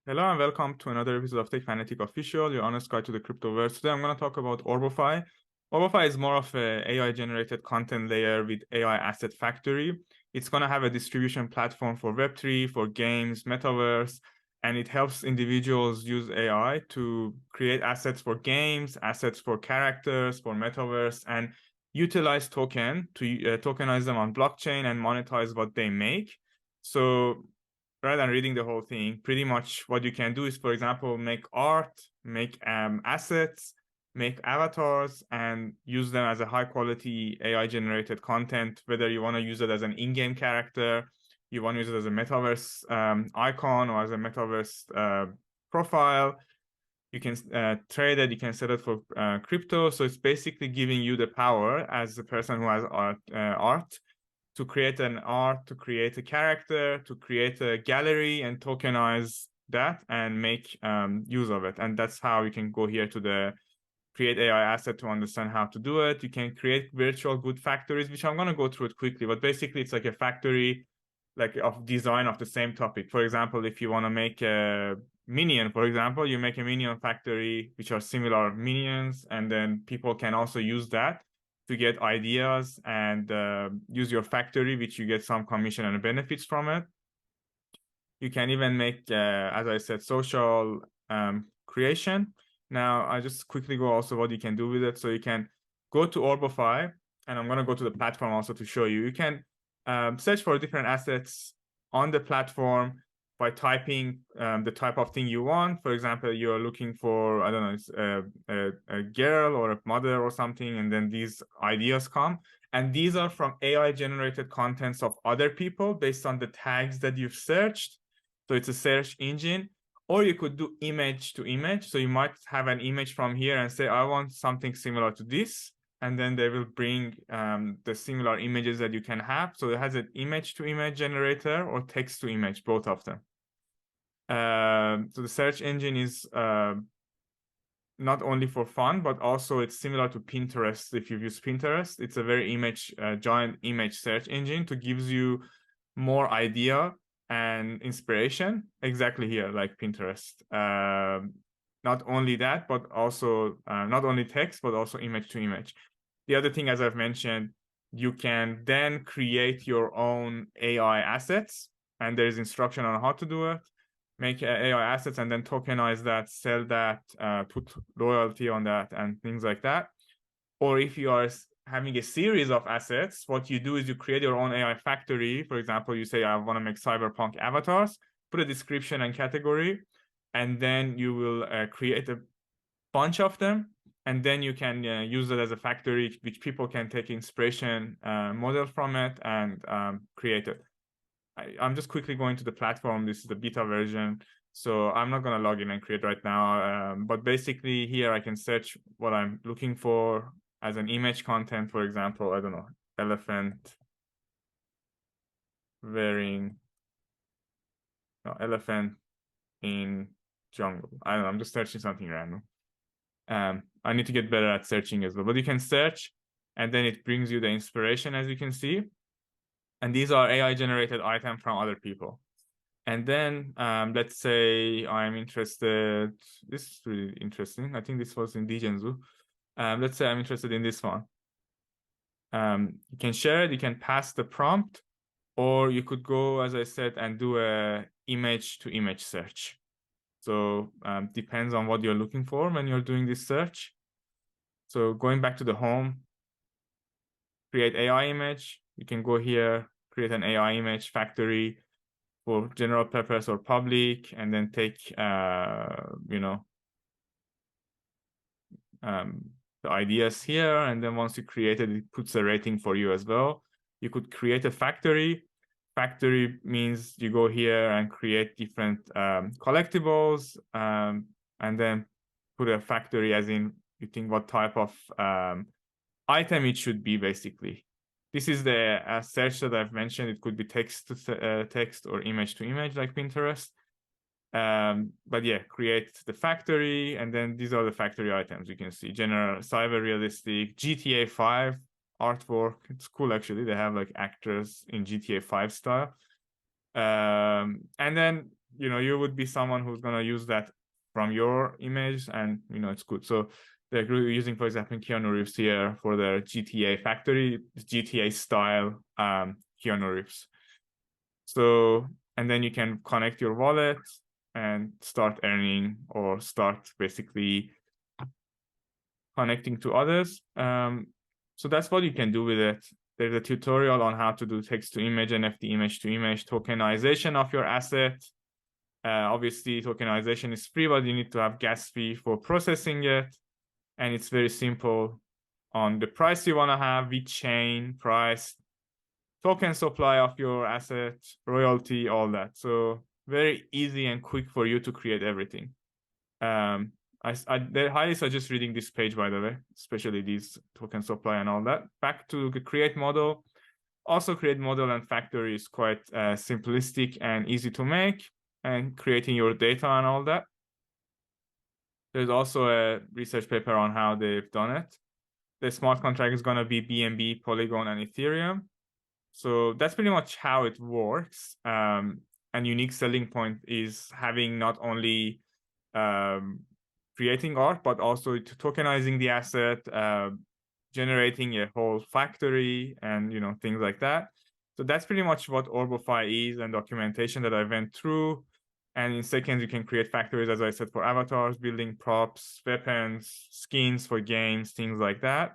Hello and welcome to another episode of Techfanaticofficial, your honest guide to the Cryptoverse. Today I'm going to talk about Orbofi. Orbofi is more of an AI-generated content layer with AI Asset Factory. It's going to have a distribution platform for Web3, for games, metaverse, and it helps individuals use AI to create assets for games, assets for characters, for metaverse, and utilize tokenize them on blockchain and monetize what they make. So rather than reading the whole thing, pretty much what you can do is, for example, make art, make assets, make avatars, and use them as a high quality AI generated content, whether you want to use it as an in-game character, you want to use it as a metaverse icon or as a metaverse profile. You can trade it, you can set it for crypto. So it's basically giving you the power as a person who has art to create an art, to create a character, to create a gallery and tokenize that and make use of it. And that's how you can go here to the create AI asset to understand how to do it. You can create virtual good factories, which I'm going to go through it quickly, but basically it's like a factory like of design of the same topic. For example, if you want to make a minion, for example, you make a minion factory, which are similar minions, and then people can also use that to get ideas and use your factory, which you get some commission and benefits from it. You can even make, as I said, social creation. Now, I just quickly go also what you can do with it. So you can go to Orbofi, and I'm going to go to the platform also to show you. You can search for different assets on the platform by typing the type of thing you want. For example, you're looking for, I don't know, a girl or a mother or something, and then these ideas come. And these are from AI-generated contents of other people based on the tags that you've searched. So it's a search engine. Or you could do image to image. So you might have an image from here and say, I want something similar to this. And then they will bring the similar images that you can have. So it has an image to image generator or text to image, both of them. So the search engine is not only for fun, but also it's similar to Pinterest. If you've used Pinterest, it's a very giant image search engine to gives you more idea and inspiration exactly here, like Pinterest. Not only that, but also not only text, but also image to image. The other thing, as I've mentioned, you can then create your own AI assets, and there's instruction on how to do it. Make AI assets and then tokenize that, sell that, put royalty on that and things like that. Or if you are having a series of assets, what you do is you create your own AI factory. For example, you say, I want to make cyberpunk avatars, put a description and category, and then you will create a bunch of them. And then you can use it as a factory, which people can take inspiration model from it and create it. I'm just quickly going to the platform. This is the beta version. So I'm not going to log in and create right now. But basically here I can search what I'm looking for as an image content. For example, I don't know, elephant in jungle. I don't know, I'm just searching something random. I need to get better at searching as well. But you can search and then it brings you the inspiration, as you can see. And these are AI generated items from other people. And then let's say I'm interested, this is really interesting. I think this was in Digenzu. Let's say I'm interested in this one. You can share it, you can pass the prompt, or you could go, as I said, and do a image to image search. So depends on what you're looking for when you're doing this search. So going back to the home, create AI image, you can go here, create an AI image factory for general purpose or public, and then take, the ideas here. And then once you create it, it puts a rating for you as well. You could create a factory. Factory means you go here and create different collectibles, and then put a factory as in you think what type of item it should be, basically. This is the search that I've mentioned. It could be text to text or image to image like Pinterest. But yeah, create the factory, and then these are the factory items you can see. General, cyber realistic, GTA 5 artwork. It's cool, actually. They have like actors in GTA 5 style. And then you would be someone who's going to use that from your image, and it's good. So they're using, for example, Keanu Reeves here for their GTA factory, GTA style Keanu Reeves. So, and then you can connect your wallet and start earning, or start basically connecting to others. So that's what you can do with it. There's a tutorial on how to do text to image, NFT image to image, tokenization of your asset. Obviously, tokenization is free, but you need to have gas fee for processing it. And it's very simple on the price you want to have, which chain, price, token supply of your asset, royalty, all that. So very easy and quick for you to create everything. I highly suggest reading this page, by the way, especially these token supply and all that. Back to the create model. Also, create model and factory is quite simplistic and easy to make, and creating your data and all that. There's also a research paper on how they've done it. The smart contract is going to be BNB, Polygon, and Ethereum. So that's pretty much how it works. And unique selling point is having not only creating art, but also tokenizing the asset, generating a whole factory, and things like that. So that's pretty much what Orbofi is, and documentation that I went through. And in seconds, you can create factories, as I said, for avatars, building props, weapons, skins for games, things like that.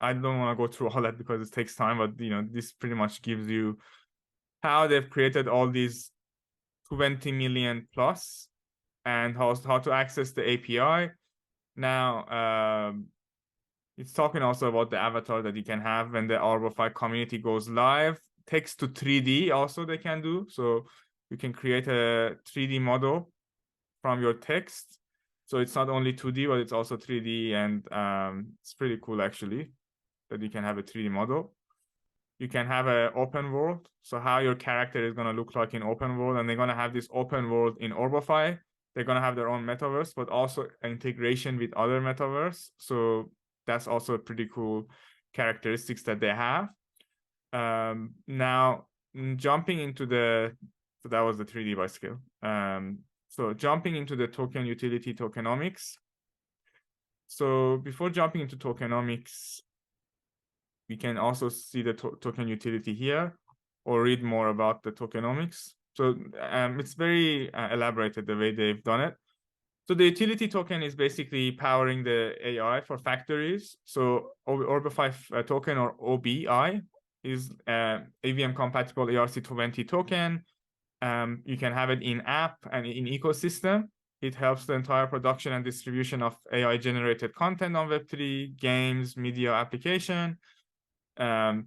I don't want to go through all that because it takes time, but this pretty much gives you how they've created all these 20 million plus, and how to access the API. Now, it's talking also about the avatar that you can have when the Orbofi community goes live. Text to 3D also they can do. So you can create a 3D model from your text. So it's not only 2D, but it's also 3D, and it's pretty cool actually that you can have a 3D model. You can have an open world. So how your character is going to look like in open world, and they're going to have this open world in Orbofi. They're going to have their own metaverse, but also integration with other metaverse. So that's also a pretty cool characteristics that they have. Now, jumping into so that was the 3D by scale. So jumping into the token utility tokenomics. So before jumping into tokenomics, we can also see the token utility here, or read more about the tokenomics. So it's very elaborated the way they've done it. So the utility token is basically powering the AI for factories. So Orbofi token, or OBI, is AVM compatible ERC20 token. You can have it in app and in ecosystem. It helps the entire production and distribution of AI generated content on Web3, games, media application. And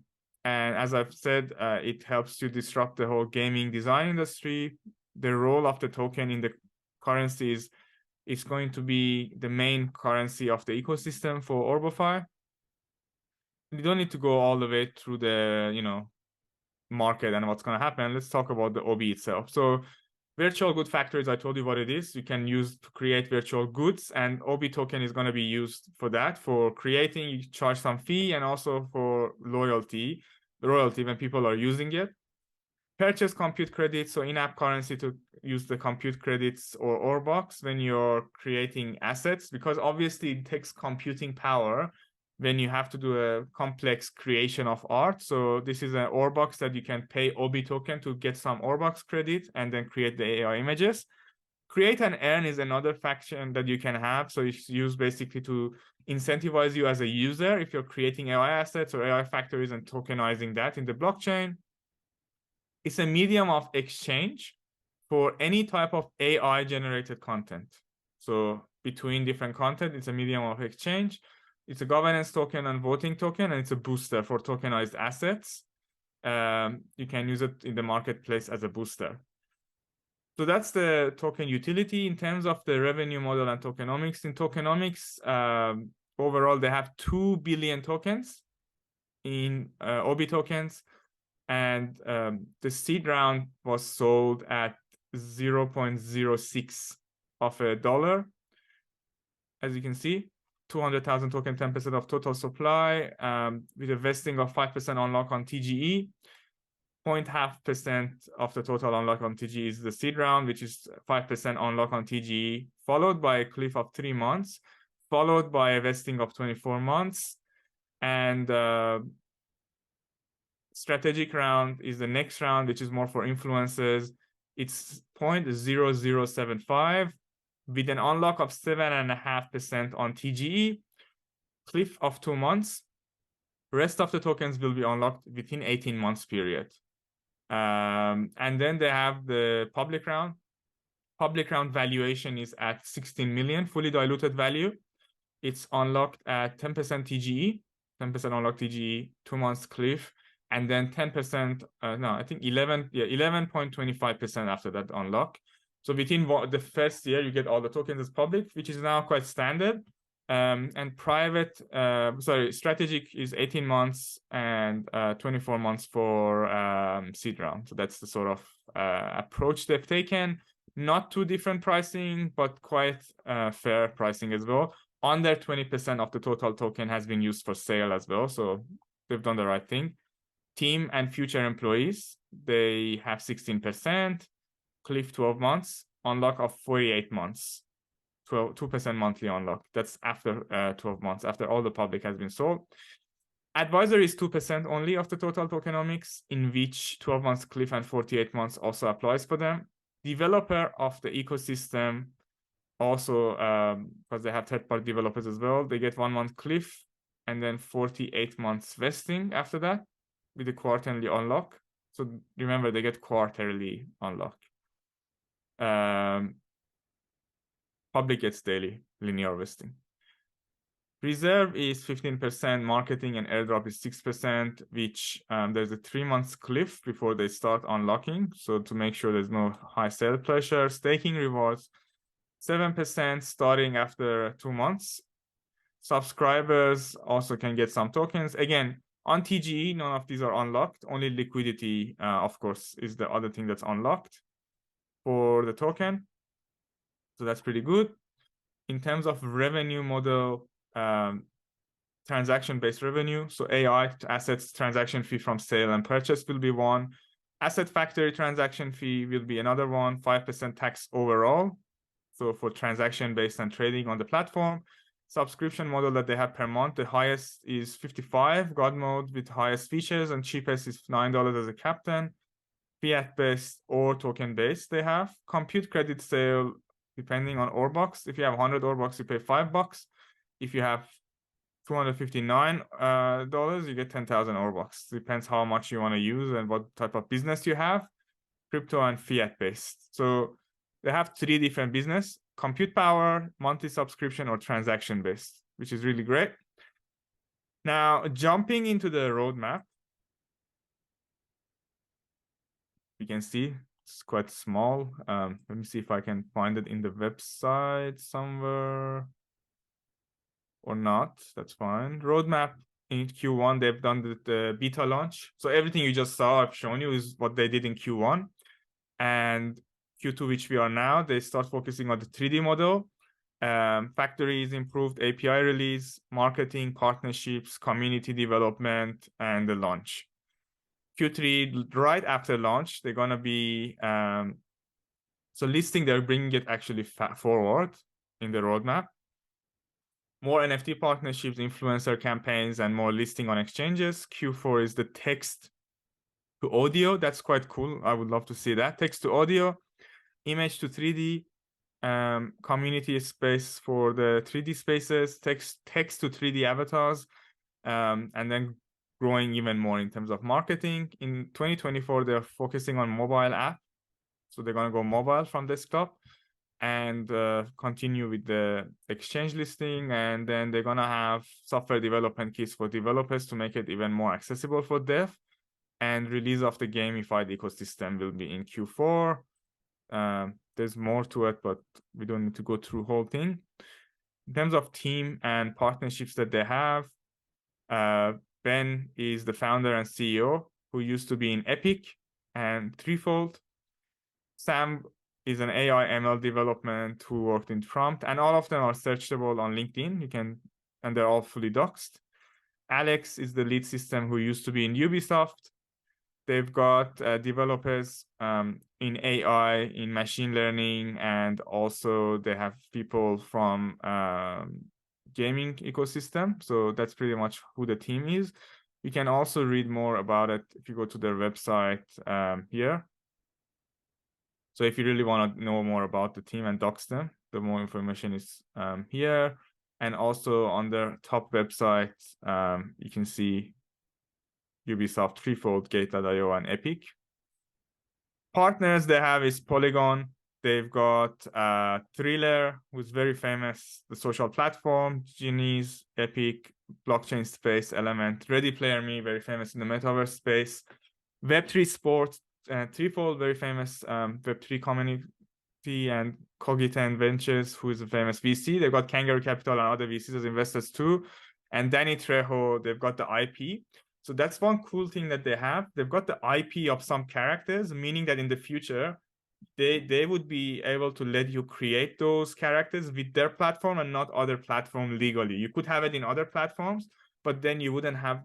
as I've said, it helps to disrupt the whole gaming design industry. The role of the token in the currency is going to be the main currency of the ecosystem for Orbofi. You don't need to go all the way through the market and what's going to happen. Let's talk about the OB itself. So virtual good factories, I told you what it is. You can use to create virtual goods, and OB token is going to be used for that. For creating, you charge some fee, and also for royalty when people are using it. Purchase compute credits, so in-app currency to use the compute credits or Orbox when you're creating assets, because obviously it takes computing power when you have to do a complex creation of art. So this is an Orbox that you can pay OB token to get some Orbox credit and then create the AI images. Create and earn is another faction that you can have. So it's used basically to incentivize you as a user if you're creating AI assets or AI factories and tokenizing that in the blockchain. It's a medium of exchange for any type of AI generated content. So between different content, it's a medium of exchange. It's a governance token and voting token, and it's a booster for tokenized assets. You can use it in the marketplace as a booster. So that's the token utility. In terms of the revenue model and tokenomics, in tokenomics, overall, they have 2 billion tokens in OB tokens. And the seed round was sold at 0.06 of a dollar. As you can see, 200,000 token, 10% of total supply, with a vesting of 5% unlock on TGE. 0.5% of the total unlock on TGE is the seed round, which is 5% unlock on TGE, followed by a cliff of 3 months, followed by a vesting of 24 months. And strategic round is the next round, which is more for influencers. It's 0.0075 with an unlock of 7.5% on TGE, cliff of 2 months. Rest of the tokens will be unlocked within 18 months period. And then they have the public round. Public round valuation is at 16 million, fully diluted value. It's unlocked at 10% TGE, 10% unlocked TGE, 2 months cliff, and then 10%, no, I think 11.25% after that unlock. So within the first year, you get all the tokens as public, which is now quite standard. And private, strategic is 18 months and 24 months for seed round. So that's the sort of approach they've taken. Not too different pricing, but quite fair pricing as well. Under 20% of the total token has been used for sale as well. So they've done the right thing. Team and future employees, they have 16%, cliff 12 months, unlock of 48 months. 2% monthly unlock. That's after 12 months, after all the public has been sold. Advisor is 2% only of the total tokenomics, in which 12 months cliff and 48 months also applies for them. Developer of the ecosystem also, because they have third-party developers as well, they get 1 month cliff and then 48 months vesting after that with the quarterly unlock. So remember, they get quarterly unlock. Public gets daily linear vesting. Reserve is 15%, marketing and airdrop is 6%, which there's a 3 months cliff before they start unlocking. So to make sure there's no high sale pressure. Staking rewards, 7% starting after 2 months. Subscribers also can get some tokens. Again, on TGE, none of these are unlocked. Only liquidity, of course, is the other thing that's unlocked for the token. So that's pretty good. In terms of revenue model, transaction-based revenue. So AI assets transaction fee from sale and purchase will be one. Asset factory transaction fee will be another one. 5% tax overall. So for transaction-based and trading on the platform. Subscription model that they have per month, the highest is 55 God mode with highest features, and cheapest is $9 as a captain. Fiat-based or token-based they have. Compute credit sale, depending on Orbox. If you have 100 Orbox, you pay $5. If you have $259, you get 10,000 Orbox. Depends how much you want to use and what type of business you have. Crypto and fiat-based. So they have 3 different business: compute power, monthly subscription, or transaction-based, which is really great. Now, jumping into the roadmap, you can see it's quite small. Let me see if I can find it in the website somewhere or not. That's fine. Roadmap in Q1, they've done the beta launch. So everything you just saw, I've shown you, is what they did in Q1. And Q2, which we are now, they start focusing on the 3D model. Factories improved, API release, marketing, partnerships, community development, and the launch. Q3, right after launch, they're going to be, so listing, they're bringing it actually forward in the roadmap. More NFT partnerships, influencer campaigns, and more listing on exchanges. Q4 is the text to audio. That's quite cool. I would love to see that. Text to audio, image to 3D, community space for the 3D spaces, text to 3D avatars, and then growing even more in terms of marketing. In 2024, they're focusing on mobile app. So they're going to go mobile from desktop and continue with the exchange listing. And then they're going to have software development kits for developers to make it even more accessible for dev. And release of the gamified ecosystem will be in Q4. There's more to it, but we don't need to go through the whole thing. In terms of team and partnerships that they have, Ben is the founder and CEO who used to be in Epic and Threefold. Sam is an AI ML development who worked in Prompt, and all of them are searchable on LinkedIn. And they're all fully doxed. Alex is the lead system who used to be in Ubisoft. They've got developers in AI, in machine learning, and also they have people from gaming ecosystem. So that's pretty much who the team is. You can also read more about it if you go to their website here. So if you really want to know more about the team and docs them, the more information is here. And also on their top website, you can see Ubisoft, Threefold, Gate.io, and Epic. Partners they have is Polygon. They've got Thriller, who's very famous, the social platform, Genies, Epic, blockchain space, Element, Ready Player Me, very famous in the metaverse space, Web3 Sports, Threefold, very famous Web3 community, and Cognitent Ventures, who is a famous VC. They've got Kangaroo Capital and other VCs as investors too. And Danny Trejo, they've got the IP. So that's one cool thing that they have. They've got the IP of some characters, meaning that in the future, they would be able to let you create those characters with their platform and not other platform legally. You could have it in other platforms, but then you wouldn't have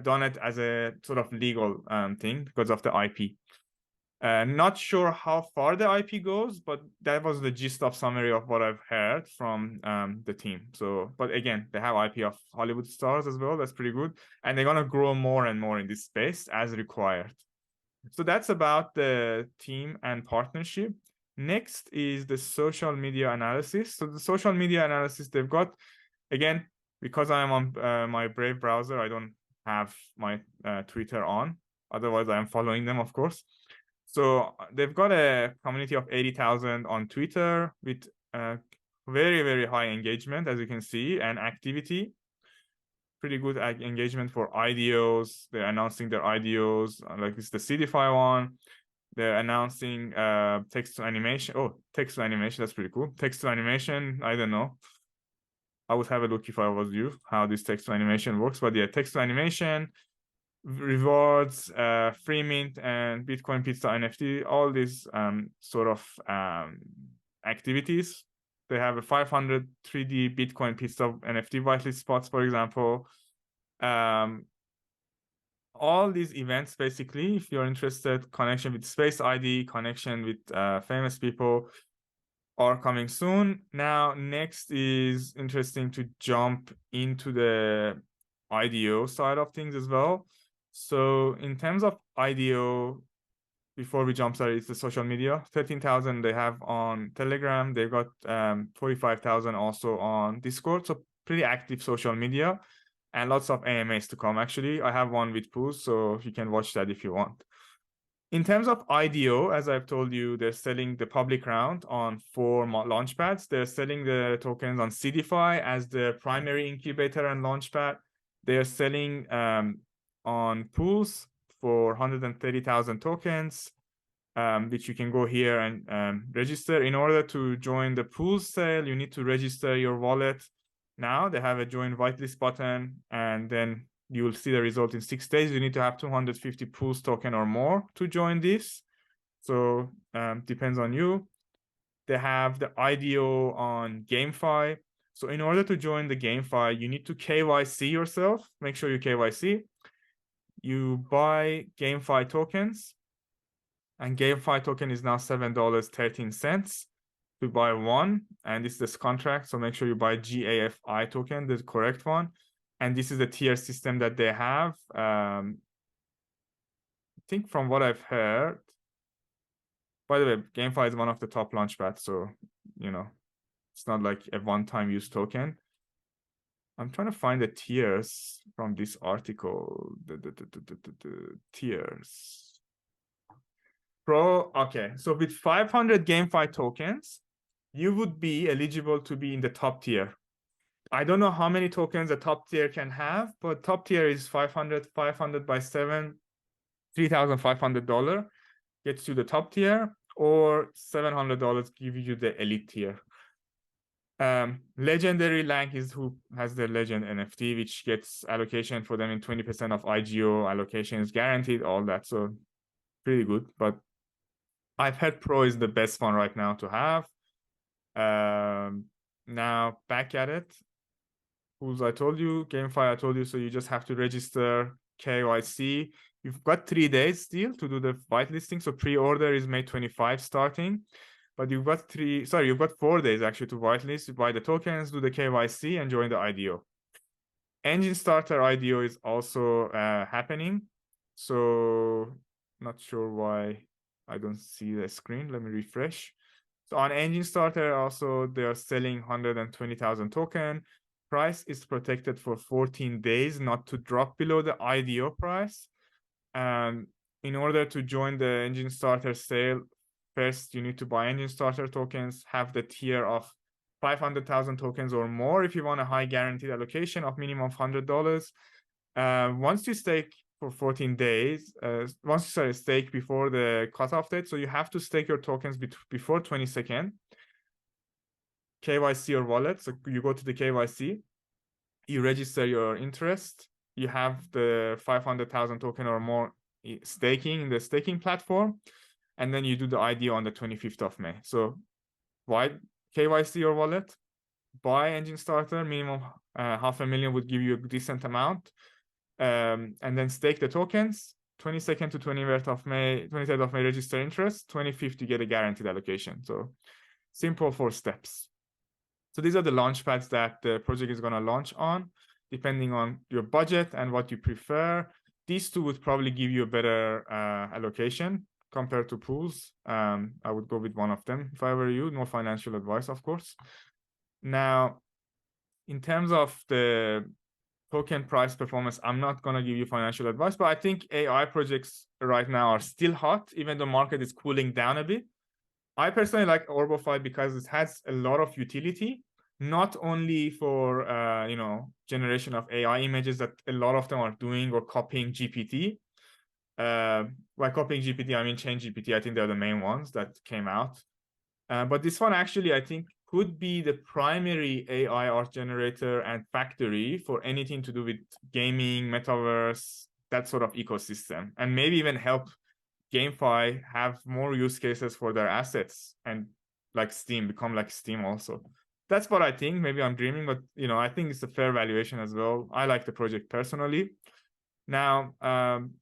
done it as a sort of legal thing because of the IP. Not sure how far the IP goes, but that was the gist of summary of what I've heard from the team. So, but again, they have IP of Hollywood stars as well. That's pretty good. And they're going to grow more and more in this space as required. So that's about the team and partnership. Next is the social media analysis. So the social media analysis, they've got, again, because I'm on my Brave browser, I don't have my Twitter on. Otherwise, I am following them, of course. So they've got a community of 80,000 on Twitter with very, very high engagement, as you can see, and activity. Pretty good engagement for IDOs. They're announcing their IDOs, like this is the Seedify one. They're announcing text to animation. Oh, text to animation, that's pretty cool. Text to animation, I don't know. I would have a look if I was you, how this text to animation works. But yeah, text to animation, rewards, free mint, and Bitcoin Pizza NFT, all these sort of activities. They have a 500 3D Bitcoin Pizza NFT whitelist spots, for example. All these events, basically, if you're interested, connection with Space ID, connection with famous people, are coming soon. Now, next is interesting to jump into the IDO side of things as well. So in terms of IDO, before we jump start, it's the social media. 13,000 they have on Telegram. They've got 45,000 also on Discord. So pretty active social media and lots of AMAs to come. Actually, I have one with Poolz, so you can watch that if you want. In terms of IDO, as I've told you, they're selling the public round on 4 Launchpads. They're selling the tokens on Seedify as the primary incubator and Launchpad. They're selling on Poolz for 130,000 tokens, which you can go here and register. In order to join the Poolz sale, you need to register your wallet. Now they have a join whitelist button, and then you will see the result in 6 days. You need to have 250 Poolz token or more to join this. So depends on you. They have the IDO on Gamefi. So in order to join the Gamefi, you need to KYC yourself. Make sure you KYC. You buy Gamefi tokens, and Gamefi token is now $7.13 to buy one. And this is this contract. So make sure you buy GAFI token, the correct one. And this is the tier system that they have. I think from what I've heard, by the way, Gamefi is one of the top Launchpads. So, you know, it's not like a one-time use token. I'm trying to find the tiers from this article. The tiers. Okay. So with 500 Gamefi tokens, you would be eligible to be in the top tier. I don't know how many tokens a top tier can have, but top tier is 500 by 7, $3,500 gets you the top tier, or $700 give you the elite tier. Legendary Lank is who has the Legend NFT, which gets allocation for them in 20% of IGO allocation is guaranteed, all that. So pretty good. But I've heard Pro is the best one right now to have. Now back at it. Poolz, I told you, Gamefi, I told you, so you just have to register KYC. You've got 3 days still to do the whitelisting. So pre-order is May 25 starting, but you've got 4 days actually to whitelist, buy the tokens, do the KYC, and join the IDO. Enjinstarter IDO is also happening. So not sure why I don't see the screen. Let me refresh. So on Enjinstarter also, they are selling 120,000 token. Price is protected for 14 days, not to drop below the IDO price. And in order to join the Enjinstarter sale, first you need to buy Enjinstarter tokens, have the tier of 500,000 tokens or more if you want a high guaranteed allocation of minimum of $100. Once you stake for 14 days, once you stake before the cutoff date, so you have to stake your tokens before 22nd. KYC your wallet, so you go to the KYC, you register your interest, you have the 500,000 token or more staking in the staking platform, and then you do the IDO on the 25th of May. So why KYC your wallet, buy Enjinstarter, minimum 500,000 would give you a decent amount, and then stake the tokens. 22nd to 23rd of May register interest, 25th you get a guaranteed allocation. So simple 4 steps. So these are the launchpads that the project is going to launch on, depending on your budget and what you prefer. These two would probably give you a better allocation compared to Poolz. I would go with one of them if I were you. No financial advice, of course. Now, in terms of the token price performance, I'm not going to give you financial advice, but I think AI projects right now are still hot, even though the market is cooling down a bit. I personally like Orbofi because it has a lot of utility, not only for generation of AI images that a lot of them are doing or copying GPT. By copying GPT, I mean ChainGPT. I think they're the main ones that came out. But this one actually, I think, could be the primary AI art generator and factory for anything to do with gaming, metaverse, that sort of ecosystem, and maybe even help Gamefi have more use cases for their assets and like Steam, become like Steam also. That's what I think. Maybe I'm dreaming, but I think it's a fair valuation as well. I like the project personally. Now,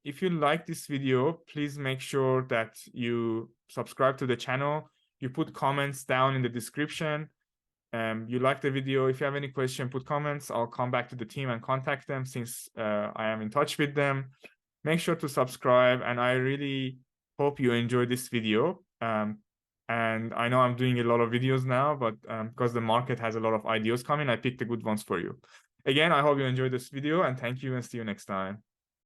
if you like this video, please make sure that you subscribe to the channel. You put comments down in the description. You like the video. If you have any question, put comments. I'll come back to the team and contact them since I am in touch with them. Make sure to subscribe, and I really hope you enjoyed this video. And I know I'm doing a lot of videos now, but because the market has a lot of ideas coming, I picked the good ones for you. Again, I hope you enjoyed this video, and thank you, and see you next time.